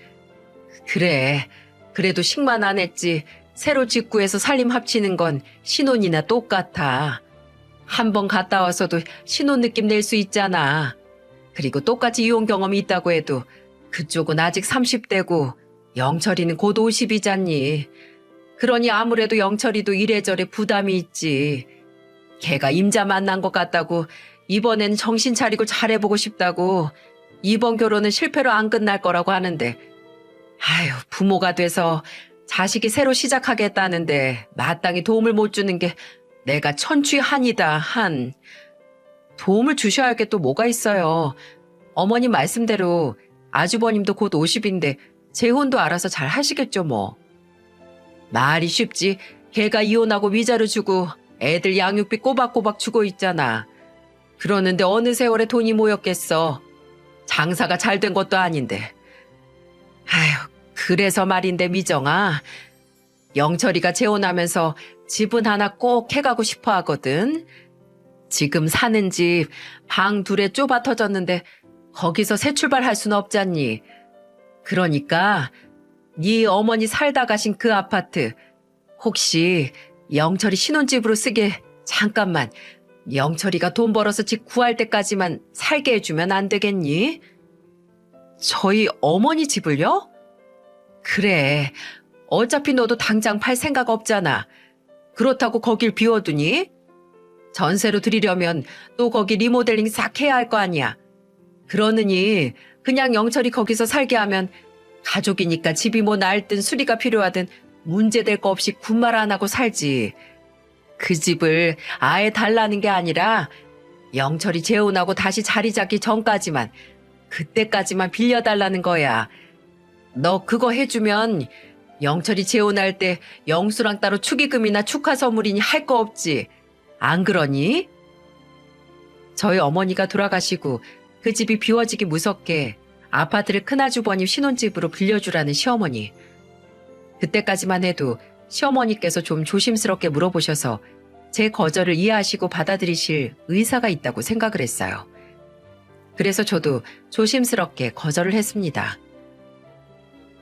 그래, 그래도 식만 안 했지. 새로 직구해서 살림 합치는 건 신혼이나 똑같아. 한 번 갔다 와서도 신혼 느낌 낼 수 있잖아. 그리고 똑같이 이혼 경험이 있다고 해도 그쪽은 아직 30대고 영철이는 곧 50이잖니. 그러니 아무래도 영철이도 이래저래 부담이 있지. 걔가 임자 만난 것 같다고 이번엔 정신 차리고 잘해보고 싶다고 이번 결혼은 실패로 안 끝날 거라고 하는데 아유, 부모가 돼서 자식이 새로 시작하겠다는데 마땅히 도움을 못 주는 게 내가 천추한이다, 한. 도움을 주셔야 할 게 또 뭐가 있어요. 어머님 말씀대로 아주버님도 곧 50인데 재혼도 알아서 잘 하시겠죠 뭐. 말이 쉽지. 걔가 이혼하고 위자료 주고 애들 양육비 꼬박꼬박 주고 있잖아. 그러는데 어느 세월에 돈이 모였겠어. 장사가 잘 된 것도 아닌데. 아휴, 그래서 말인데 미정아. 영철이가 재혼하면서 집은 하나 꼭 해가고 싶어 하거든. 지금 사는 집 방 둘에 좁아 터졌는데 거기서 새 출발할 순 없잖니. 그러니까 네 어머니 살다 가신 그 아파트 혹시 영철이 신혼집으로 쓰게 잠깐만 영철이가 돈 벌어서 집 구할 때까지만 살게 해주면 안 되겠니? 저희 어머니 집을요? 그래. 어차피 너도 당장 팔 생각 없잖아. 그렇다고 거길 비워두니? 전세로 드리려면 또 거기 리모델링 싹 해야 할 거 아니야. 그러느니 그냥 영철이 거기서 살게 하면 가족이니까 집이 뭐 낡든 수리가 필요하든 문제될 거 없이 군말 안 하고 살지. 그 집을 아예 달라는 게 아니라 영철이 재혼하고 다시 자리 잡기 전까지만 그때까지만 빌려달라는 거야. 너 그거 해주면 영철이 재혼할 때 영수랑 따로 축의금이나 축하 선물이니 할 거 없지. 안 그러니? 저희 어머니가 돌아가시고 그 집이 비워지기 무섭게 아파트를 큰아주버님 신혼집으로 빌려주라는 시어머니. 그때까지만 해도 시어머니께서 좀 조심스럽게 물어보셔서 제 거절을 이해하시고 받아들이실 의사가 있다고 생각을 했어요. 그래서 저도 조심스럽게 거절을 했습니다.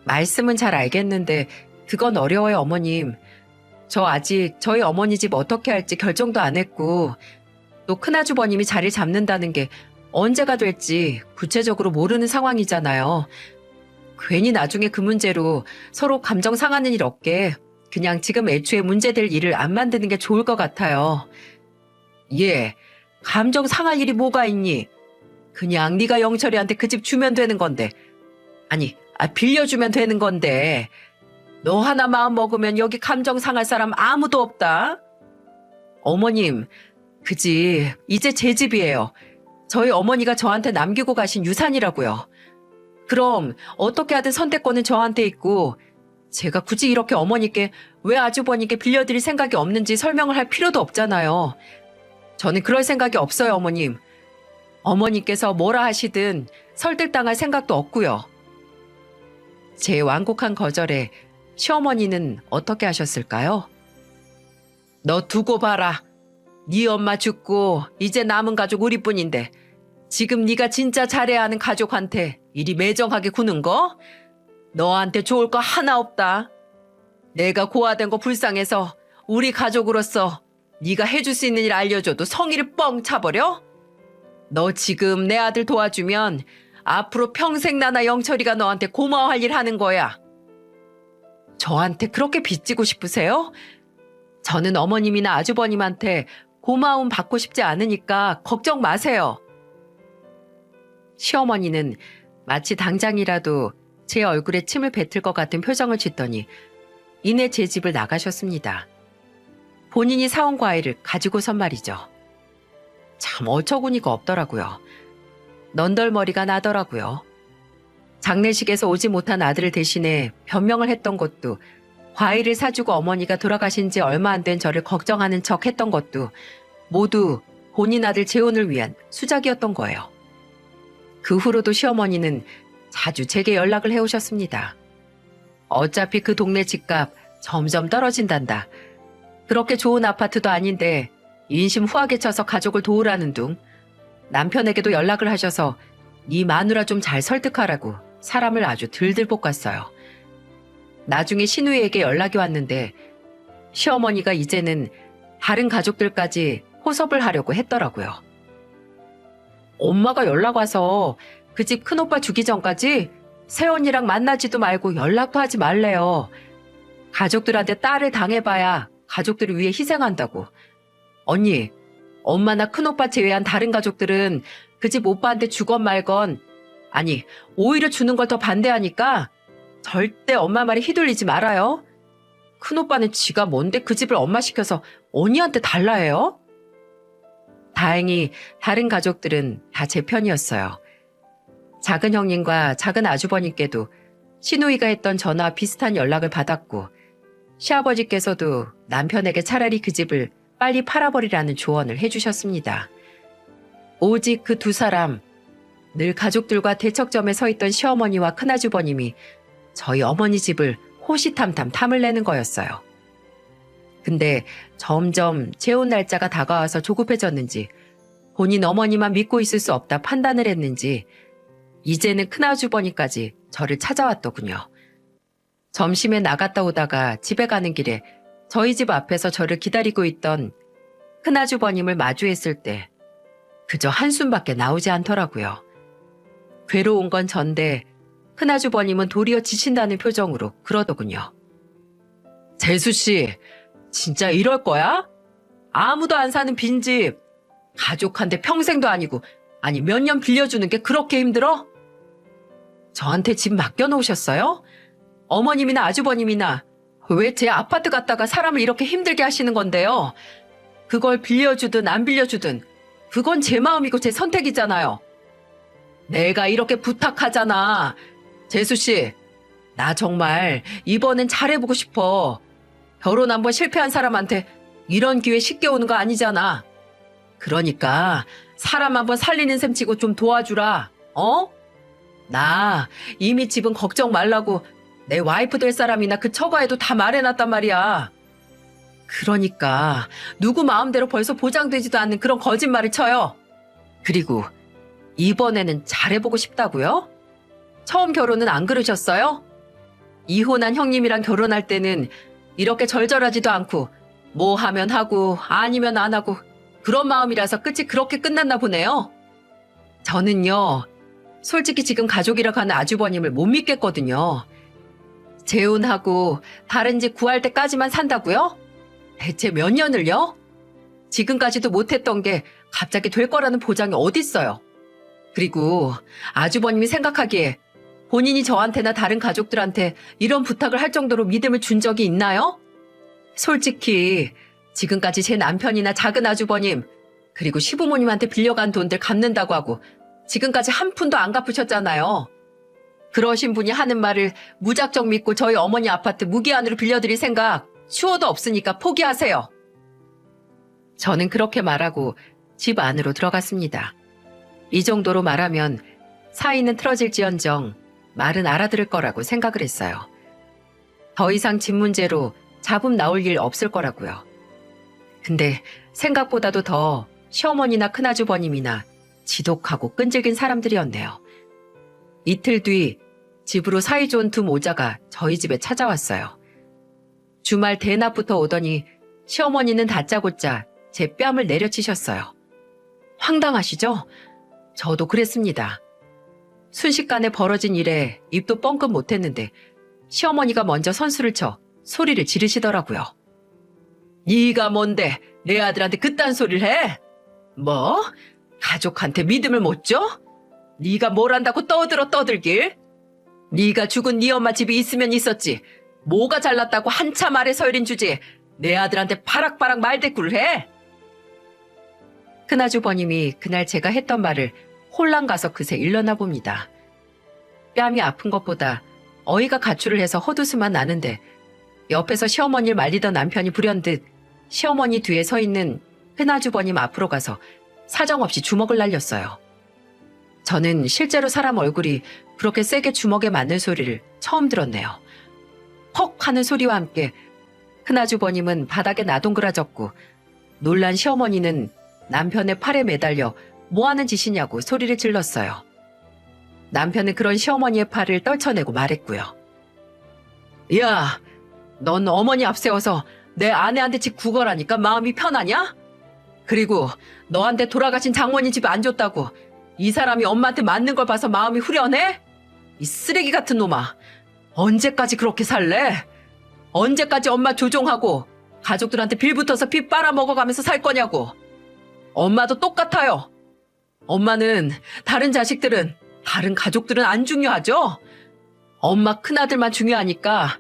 말씀은 잘 알겠는데 그건 어려워요, 어머님. 저 아직 저희 어머니 집 어떻게 할지 결정도 안 했고 또 큰아주버님이 자리를 잡는다는 게 언제가 될지 구체적으로 모르는 상황이잖아요. 괜히 나중에 그 문제로 서로 감정 상하는 일 없게 그냥 지금 애초에 문제될 일을 안 만드는 게 좋을 것 같아요. 예, 감정 상할 일이 뭐가 있니? 그냥 네가 영철이한테 그 집 주면 되는 건데. 아니, 빌려주면 되는 건데. 너 하나 마음 먹으면 여기 감정 상할 사람 아무도 없다. 어머님, 그 집 이제 제 집이에요. 저희 어머니가 저한테 남기고 가신 유산이라고요. 그럼 어떻게 하든 선택권은 저한테 있고 제가 굳이 이렇게 어머니께 왜 아주버니께 빌려드릴 생각이 없는지 설명을 할 필요도 없잖아요. 저는 그럴 생각이 없어요, 어머님. 어머니께서 뭐라 하시든 설득당할 생각도 없고요. 제 완곡한 거절에 시어머니는 어떻게 하셨을까요? 너 두고 봐라. 네 엄마 죽고 이제 남은 가족 우리뿐인데 지금 네가 진짜 잘해야 하는 가족한테 이리 매정하게 구는 거? 너한테 좋을 거 하나 없다. 내가 고아된 거 불쌍해서 우리 가족으로서 네가 해줄 수 있는 일 알려줘도 성의를 뻥 차버려? 너 지금 내 아들 도와주면 앞으로 평생 나나 영철이가 너한테 고마워할 일 하는 거야. 저한테 그렇게 빚지고 싶으세요? 저는 어머님이나 아주버님한테 고마움 받고 싶지 않으니까 걱정 마세요. 시어머니는 마치 당장이라도 제 얼굴에 침을 뱉을 것 같은 표정을 짓더니 이내 제 집을 나가셨습니다. 본인이 사온 과일을 가지고선 말이죠. 참 어처구니가 없더라고요. 넌덜머리가 나더라고요. 장례식에서 오지 못한 아들을 대신해 변명을 했던 것도, 과일을 사주고 어머니가 돌아가신 지 얼마 안 된 저를 걱정하는 척 했던 것도 모두 본인 아들 재혼을 위한 수작이었던 거예요. 그 후로도 시어머니는 자주 제게 연락을 해오셨습니다. 어차피 그 동네 집값 점점 떨어진단다. 그렇게 좋은 아파트도 아닌데 인심 후하게 쳐서 가족을 도우라는 둥. 남편에게도 연락을 하셔서 네 마누라 좀 잘 설득하라고 사람을 아주 들들 볶았어요. 나중에 신우이에게 연락이 왔는데 시어머니가 이제는 다른 가족들까지 호섭을 하려고 했더라고요. 엄마가 연락 와서 그 집 큰오빠 주기 전까지 새언니랑 만나지도 말고 연락도 하지 말래요. 가족들한테 딸을 당해봐야 가족들을 위해 희생한다고. 언니, 엄마나 큰오빠 제외한 다른 가족들은 그 집 오빠한테 주건 말건, 아니 오히려 주는 걸 더 반대하니까 절대 엄마 말에 휘둘리지 말아요. 큰오빠는 지가 뭔데 그 집을 엄마 시켜서 언니한테 달라 해요? 다행히 다른 가족들은 다 제 편이었어요. 작은 형님과 작은 아주버님께도 시누이가 했던 전화와 비슷한 연락을 받았고, 시아버지께서도 남편에게 차라리 그 집을 빨리 팔아버리라는 조언을 해주셨습니다. 오직 그 두 사람, 늘 가족들과 대척점에 서 있던 시어머니와 큰아주버님이 저희 어머니 집을 호시탐탐 탐을 내는 거였어요. 근데 점점 재혼 날짜가 다가와서 조급해졌는지, 본인 어머니만 믿고 있을 수 없다 판단을 했는지 이제는 큰아주버니까지 저를 찾아왔더군요. 점심에 나갔다 오다가 집에 가는 길에 저희 집 앞에서 저를 기다리고 있던 큰아주버님을 마주했을 때 그저 한숨밖에 나오지 않더라고요. 괴로운 건 전데 큰아주버님은 도리어 지친다는 표정으로 그러더군요. 재수씨, 진짜 이럴 거야? 아무도 안 사는 빈집, 가족한테 평생도 아니고, 아니 몇 년 빌려주는 게 그렇게 힘들어? 저한테 집 맡겨놓으셨어요? 어머님이나 아주버님이나 왜 제 아파트 갔다가 사람을 이렇게 힘들게 하시는 건데요? 그걸 빌려주든 안 빌려주든 그건 제 마음이고 제 선택이잖아요. 내가 이렇게 부탁하잖아. 재수씨, 나 정말 이번엔 잘해보고 싶어. 결혼 한번 실패한 사람한테 이런 기회 쉽게 오는 거 아니잖아. 그러니까 사람 한번 살리는 셈 치고 좀 도와주라. 어? 나 이미 집은 걱정 말라고 내 와이프 될 사람이나 그 처가에도 다 말해놨단 말이야. 그러니까 누구 마음대로 벌써 보장되지도 않는 그런 거짓말을 쳐요. 그리고 이번에는 잘해보고 싶다고요? 처음 결혼은 안 그러셨어요? 이혼한 형님이랑 결혼할 때는 이렇게 절절하지도 않고 뭐 하면 하고 아니면 안 하고 그런 마음이라서 끝이 그렇게 끝났나 보네요. 저는요, 솔직히 지금 가족이라고 하는 아주버님을 못 믿겠거든요. 재혼하고 다른 집 구할 때까지만 산다고요? 대체 몇 년을요? 지금까지도 못했던 게 갑자기 될 거라는 보장이 어딨어요. 그리고 아주버님이 생각하기에 본인이 저한테나 다른 가족들한테 이런 부탁을 할 정도로 믿음을 준 적이 있나요? 솔직히 지금까지 제 남편이나 작은 아주버님 그리고 시부모님한테 빌려간 돈들 갚는다고 하고 지금까지 한 푼도 안 갚으셨잖아요. 그러신 분이 하는 말을 무작정 믿고 저희 어머니 아파트 무기한으로 빌려드릴 생각 추호도 없으니까 포기하세요. 저는 그렇게 말하고 집 안으로 들어갔습니다. 이 정도로 말하면 사이는 틀어질지언정 말은 알아들을 거라고 생각을 했어요. 더 이상 집 문제로 잡음 나올 일 없을 거라고요. 근데 생각보다도 더 시어머니나 큰아주버님이나 지독하고 끈질긴 사람들이었네요. 이틀 뒤 집으로 사이좋은 두 모자가 저희 집에 찾아왔어요. 주말 대낮부터 오더니 시어머니는 다짜고짜 제 뺨을 내려치셨어요. 황당하시죠? 저도 그랬습니다. 순식간에 벌어진 일에 입도 뻥끗 못했는데 시어머니가 먼저 선수를 쳐 소리를 지르시더라고요. 네가 뭔데 내 아들한테 그딴 소리를 해? 뭐? 가족한테 믿음을 못 줘? 네가 뭘 안다고 떠들길? 네가 죽은 네 엄마 집이 있으면 있었지. 뭐가 잘났다고 한참 아래 서열인 주제에 내 아들한테 바락바락 말대꾸를 해? 큰아주버님이 그날 제가 했던 말을 홀랑 가서 그새 일러나 봅니다. 뺨이 아픈 것보다 어이가 가출을 해서 헛웃음만 나는데 옆에서 시어머니를 말리던 남편이 불현듯 시어머니 뒤에 서 있는 큰아주버님 앞으로 가서 사정없이 주먹을 날렸어요. 저는 실제로 사람 얼굴이 그렇게 세게 주먹에 맞는 소리를 처음 들었네요. 퍽 하는 소리와 함께 큰아주버님은 바닥에 나동그라졌고 놀란 시어머니는 남편의 팔에 매달려 뭐하는 짓이냐고 소리를 질렀어요. 남편은 그런 시어머니의 팔을 떨쳐내고 말했고요. 야, 넌 어머니 앞세워서 내 아내한테 집 구걸하니까 마음이 편하냐? 그리고 너한테 돌아가신 장모님 집 안 줬다고 이 사람이 엄마한테 맞는 걸 봐서 마음이 후련해? 이 쓰레기 같은 놈아. 언제까지 그렇게 살래? 언제까지 엄마 조종하고 가족들한테 빌붙어서 피 빨아먹어가면서 살 거냐고. 엄마도 똑같아요. 엄마는 다른 자식들은, 다른 가족들은 안 중요하죠? 엄마 큰아들만 중요하니까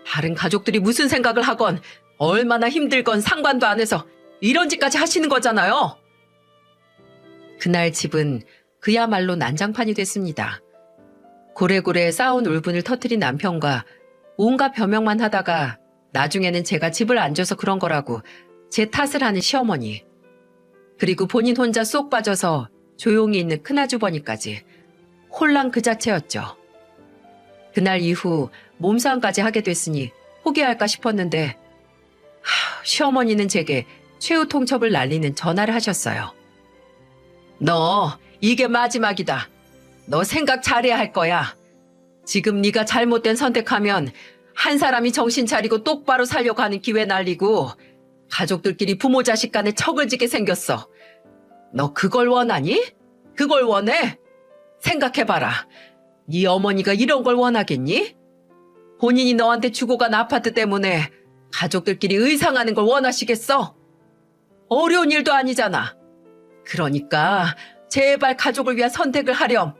다른 가족들이 무슨 생각을 하건 얼마나 힘들건 상관도 안 해서 이런 짓까지 하시는 거잖아요. 그날 집은 그야말로 난장판이 됐습니다. 고래고래 싸운 울분을 터뜨린 남편과 온갖 변명만 하다가 나중에는 제가 집을 안 줘서 그런 거라고 제 탓을 하는 시어머니. 그리고 본인 혼자 쏙 빠져서 조용히 있는 큰아주버니까지 혼란 그 자체였죠. 그날 이후 몸싸움까지 하게 됐으니 포기할까 싶었는데 시어머니는 제게 최후 통첩을 날리는 전화를 하셨어요. 너 이게 마지막이다. 너 생각 잘해야 할 거야. 지금 네가 잘못된 선택하면 한 사람이 정신 차리고 똑바로 살려고 하는 기회 날리고 가족들끼리 부모 자식 간에 척을 지게 생겼어. 너 그걸 원하니? 그걸 원해? 생각해봐라. 네 어머니가 이런 걸 원하겠니? 본인이 너한테 주고 간 아파트 때문에 가족들끼리 의상하는 걸 원하시겠어? 어려운 일도 아니잖아. 그러니까 제발 가족을 위한 선택을 하렴.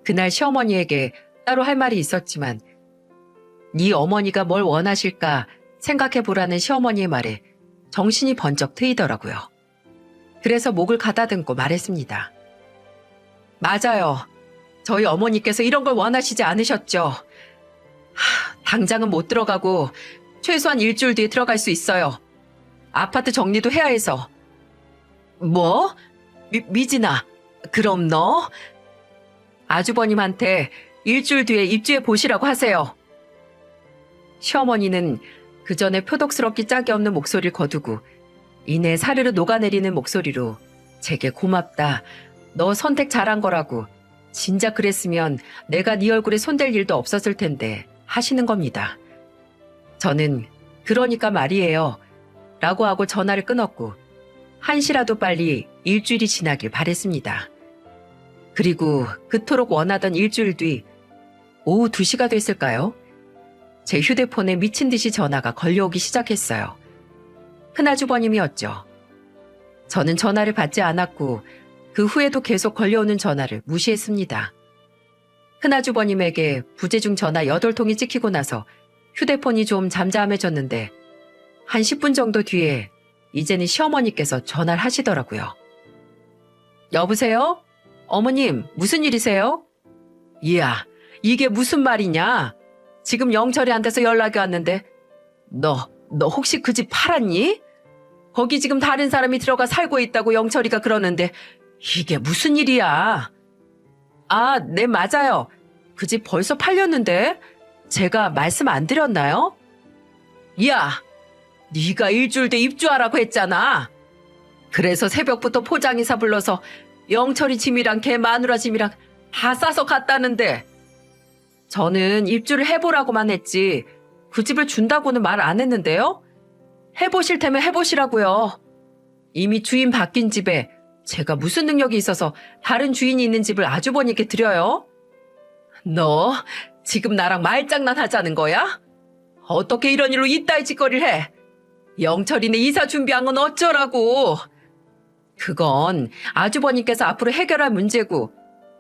그날 시어머니에게 따로 할 말이 있었지만 네 어머니가 뭘 원하실까 생각해보라는 시어머니의 말에 정신이 번쩍 트이더라고요. 그래서 목을 가다듬고 말했습니다. 맞아요. 저희 어머니께서 이런 걸 원하시지 않으셨죠. 당장은 못 들어가고 최소한 일주일 뒤에 들어갈 수 있어요. 아파트 정리도 해야 해서. 뭐? 미진아, 그럼 너? 아주버님한테 일주일 뒤에 입주해 보시라고 하세요. 시어머니는 그 전에 표독스럽기 짝이 없는 목소리를 거두고 이내 사르르 녹아내리는 목소리로 제게 고맙다. 너 선택 잘한 거라고. 진짜 그랬으면 내가 네 얼굴에 손댈 일도 없었을 텐데 하시는 겁니다. 저는 그러니까 말이에요. 라고 하고 전화를 끊었고 한시라도 빨리 일주일이 지나길 바랬습니다. 그리고 그토록 원하던 일주일 뒤 오후 2시가 됐을까요? 제 휴대폰에 미친 듯이 전화가 걸려오기 시작했어요. 큰아주버님이었죠. 저는 전화를 받지 않았고 그 후에도 계속 걸려오는 전화를 무시했습니다. 큰아주버님에게 부재중 전화 8통이 찍히고 나서 휴대폰이 좀 잠잠해졌는데 한 10분 정도 뒤에 이제는 시어머니께서 전화를 하시더라고요. 여보세요? 어머님, 무슨 일이세요? 이야, 이게 무슨 말이냐? 지금 영철이한테서 연락이 왔는데 너 혹시 그 집 팔았니? 거기 지금 다른 사람이 들어가 살고 있다고 영철이가 그러는데 이게 무슨 일이야? 아, 네, 맞아요. 그 집 벌써 팔렸는데 제가 말씀 안 드렸나요? 야, 네가 일주일 뒤 입주하라고 했잖아. 그래서 새벽부터 포장이사 불러서 영철이 짐이랑 걔 마누라 짐이랑 다 싸서 갔다는데 저는 입주를 해보라고만 했지 그 집을 준다고는 말 안 했는데요? 해보실 테면 해보시라고요. 이미 주인 바뀐 집에 제가 무슨 능력이 있어서 다른 주인이 있는 집을 아주버니께 드려요? 너 지금 나랑 말장난 하자는 거야? 어떻게 이런 일로 이따위 짓거리를 해? 영철이네 이사 준비한 건 어쩌라고? 그건 아주버님께서 앞으로 해결할 문제고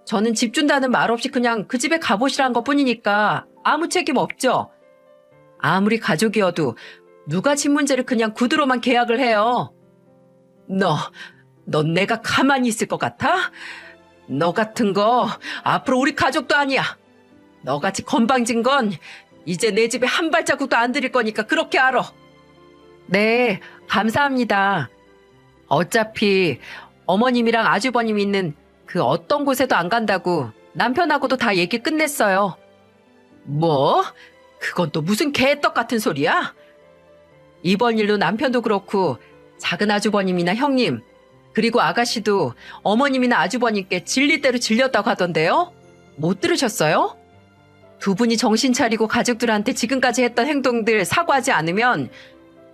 저는 집 준다는 말 없이 그냥 그 집에 가보시라는 것뿐이니까 아무 책임 없죠. 아무리 가족이어도 누가 집 문제를 그냥 구두로만 계약을 해요. 넌 내가 가만히 있을 것 같아? 너 같은 거 앞으로 우리 가족도 아니야. 너같이 건방진 건 이제 내 집에 한 발자국도 안 들일 거니까 그렇게 알아. 네, 감사합니다. 어차피 어머님이랑 아주버님 있는 그 어떤 곳에도 안 간다고 남편하고도 다 얘기 끝냈어요. 뭐? 그건 또 무슨 개떡 같은 소리야? 이번 일로 남편도 그렇고 작은 아주버님이나 형님 그리고 아가씨도 어머님이나 아주버님께 질릴 대로 질렸다고 하던데요? 못 들으셨어요? 두 분이 정신 차리고 가족들한테 지금까지 했던 행동들 사과하지 않으면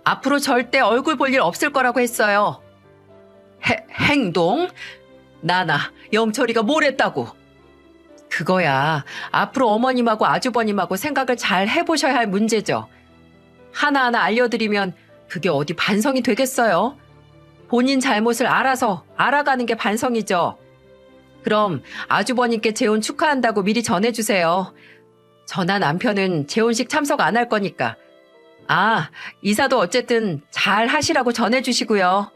앞으로 절대 얼굴 볼 일 없을 거라고 했어요. 행동? 나나 영철이가 뭘 했다고? 그거야 앞으로 어머님하고 아주버님하고 생각을 잘 해보셔야 할 문제죠. 하나하나 알려드리면 그게 어디 반성이 되겠어요? 본인 잘못을 알아서 알아가는 게 반성이죠. 그럼 아주버님께 재혼 축하한다고 미리 전해주세요. 저나 남편은 재혼식 참석 안 할 거니까. 아, 이사도 어쨌든 잘 하시라고 전해주시고요.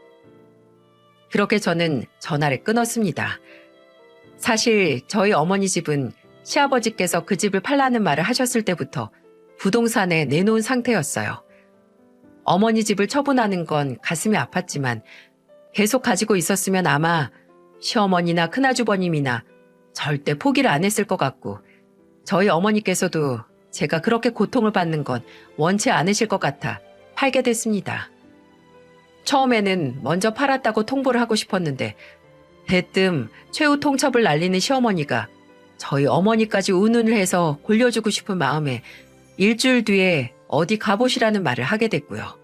그렇게 저는 전화를 끊었습니다. 사실 저희 어머니 집은 시아버지께서 그 집을 팔라는 말을 하셨을 때부터 부동산에 내놓은 상태였어요. 어머니 집을 처분하는 건 가슴이 아팠지만 계속 가지고 있었으면 아마 시어머니나 큰아주버님이나 절대 포기를 안 했을 것 같고 저희 어머니께서도 제가 그렇게 고통을 받는 건 원치 않으실 것 같아 팔게 됐습니다. 처음에는 먼저 팔았다고 통보를 하고 싶었는데 대뜸 최후 통첩을 날리는 시어머니가 저희 어머니까지 운운을 해서 골려주고 싶은 마음에 일주일 뒤에 어디 가보시라는 말을 하게 됐고요.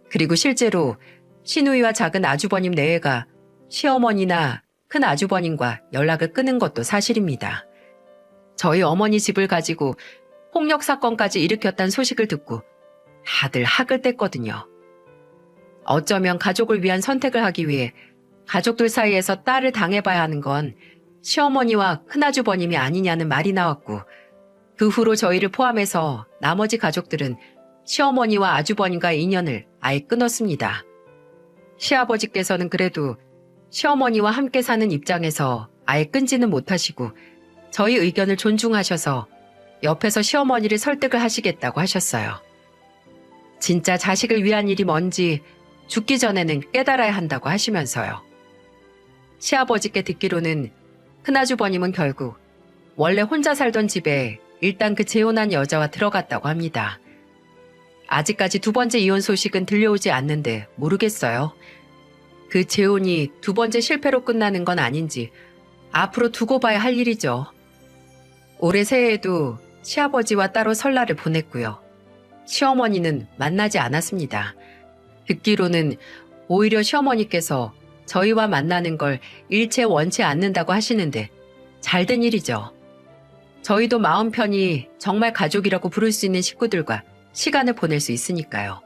그리고 실제로 시누이와 작은 아주버님 내외가 시어머니나 큰 아주버님과 연락을 끊은 것도 사실입니다. 저희 어머니 집을 가지고 폭력 사건까지 일으켰다는 소식을 듣고 다들 학을 뗐거든요. 어쩌면 가족을 위한 선택을 하기 위해 가족들 사이에서 딸을 당해봐야 하는 건 시어머니와 큰아주버님이 아니냐는 말이 나왔고 그 후로 저희를 포함해서 나머지 가족들은 시어머니와 아주버님과의 인연을 아예 끊었습니다. 시아버지께서는 그래도 시어머니와 함께 사는 입장에서 아예 끊지는 못하시고 저희 의견을 존중하셔서 옆에서 시어머니를 설득을 하시겠다고 하셨어요. 진짜 자식을 위한 일이 뭔지 죽기 전에는 깨달아야 한다고 하시면서요. 시아버지께 듣기로는 큰아주버님은 결국 원래 혼자 살던 집에 일단 그 재혼한 여자와 들어갔다고 합니다. 아직까지 두 번째 이혼 소식은 들려오지 않는데 모르겠어요. 그 재혼이 두 번째 실패로 끝나는 건 아닌지 앞으로 두고 봐야 할 일이죠. 올해 새해에도 시아버지와 따로 설날을 보냈고요. 시어머니는 만나지 않았습니다. 듣기로는 오히려 시어머니께서 저희와 만나는 걸 일체 원치 않는다고 하시는데 잘된 일이죠. 저희도 마음 편히 정말 가족이라고 부를 수 있는 식구들과 시간을 보낼 수 있으니까요.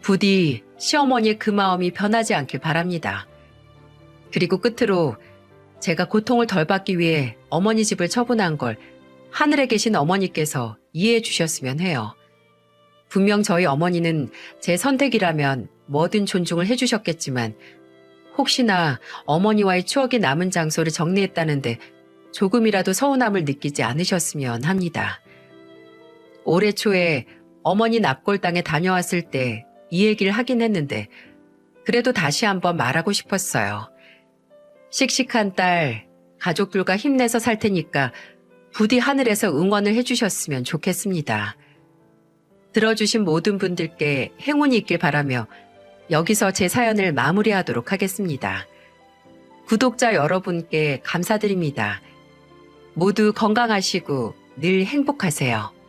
부디 시어머니의 그 마음이 변하지 않길 바랍니다. 그리고 끝으로 제가 고통을 덜 받기 위해 어머니 집을 처분한 걸 하늘에 계신 어머니께서 이해해 주셨으면 해요. 분명 저희 어머니는 제 선택이라면 뭐든 존중을 해주셨겠지만 혹시나 어머니와의 추억이 남은 장소를 정리했다는데 조금이라도 서운함을 느끼지 않으셨으면 합니다. 올해 초에 어머니 납골당에 다녀왔을 때 이 얘기를 하긴 했는데 그래도 다시 한번 말하고 싶었어요. 씩씩한 딸, 가족들과 힘내서 살 테니까 부디 하늘에서 응원을 해주셨으면 좋겠습니다. 들어주신 모든 분들께 행운이 있길 바라며 여기서 제 사연을 마무리하도록 하겠습니다. 구독자 여러분께 감사드립니다. 모두 건강하시고 늘 행복하세요.